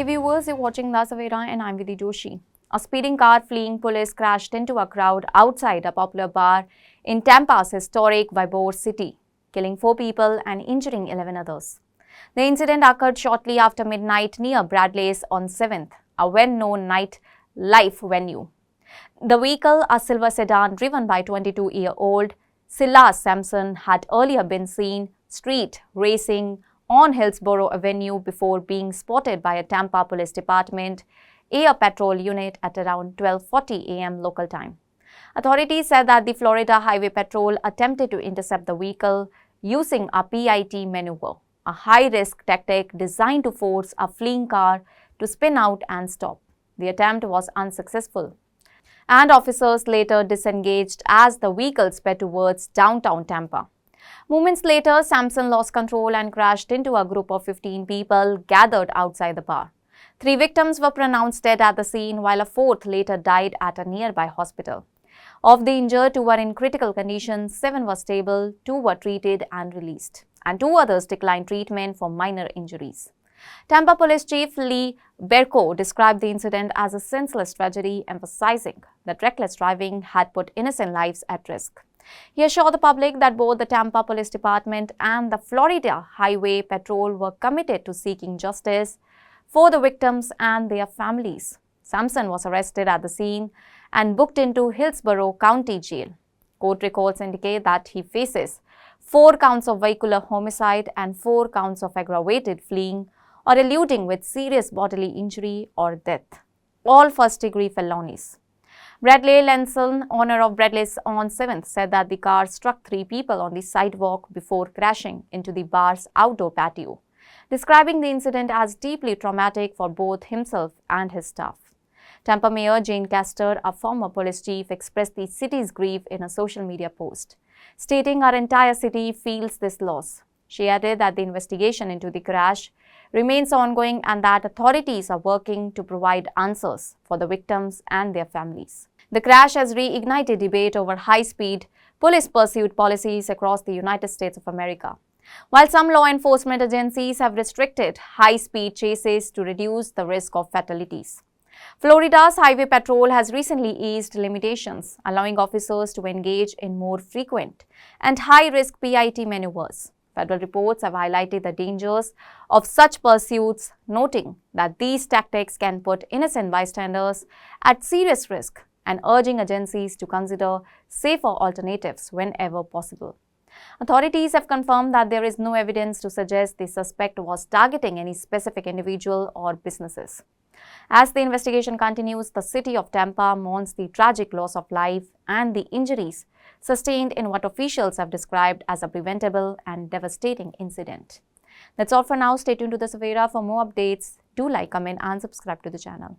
Hey viewers, you're watching La Savera and I'm Vidhi Joshi. A speeding car fleeing police crashed into a crowd outside a popular bar in Tampa's historic Vibor city, killing 4 people and injuring 11 others. The incident occurred shortly after midnight near Bradley's on 7th, a well-known nightlife venue. The vehicle, a silver sedan driven by 22-year-old Silas Sampson, had earlier been seen street racing on Hillsborough Avenue before being spotted by a Tampa Police Department air patrol unit at around 12:40 a.m. local time. Authorities said that the Florida Highway Patrol attempted to intercept the vehicle using a PIT maneuver, a high-risk tactic designed to force a fleeing car to spin out and stop. The attempt was unsuccessful, and officers later disengaged as the vehicle sped towards downtown Tampa. Moments later, Sampson lost control and crashed into a group of 15 people gathered outside the bar. 3 victims were pronounced dead at the scene, while a 4th later died at a nearby hospital. Of the injured, 2 were in critical condition, 7 were stable, 2 were treated and released, and 2 others declined treatment for minor injuries. Tampa Police Chief Lee Berko described the incident as a senseless tragedy, emphasizing that reckless driving had put innocent lives at risk. He assured the public that both the Tampa Police Department and the Florida Highway Patrol were committed to seeking justice for the victims and their families. Sampson was arrested at the scene and booked into Hillsborough County Jail. Court records indicate that he faces 4 counts of vehicular homicide and 4 counts of aggravated fleeing or eluding with serious bodily injury or death, all first-degree felonies. Bradley Lenson, owner of Bradley's on 7th, said that the car struck 3 people on the sidewalk before crashing into the bar's outdoor patio, describing the incident as deeply traumatic for both himself and his staff. Tampa Mayor Jane Castor, a former police chief, expressed the city's grief in a social media post, stating our entire city feels this loss. She added that the investigation into the crash remains ongoing and that authorities are working to provide answers for the victims and their families. The crash has reignited debate over high-speed police pursuit policies across the United States of America. While some law enforcement agencies have restricted high-speed chases to reduce the risk of fatalities, Florida's Highway Patrol has recently eased limitations, allowing officers to engage in more frequent and high-risk PIT maneuvers. Federal reports have highlighted the dangers of such pursuits, noting that these tactics can put innocent bystanders at serious risk and urging agencies to consider safer alternatives whenever possible. Authorities have confirmed that there is no evidence to suggest the suspect was targeting any specific individual or businesses. As the investigation continues, the city of Tampa mourns the tragic loss of life and the injuries sustained in what officials have described as a preventable and devastating incident. That's all for now. Stay tuned to the Savera for more updates. Do like, comment and subscribe to the channel.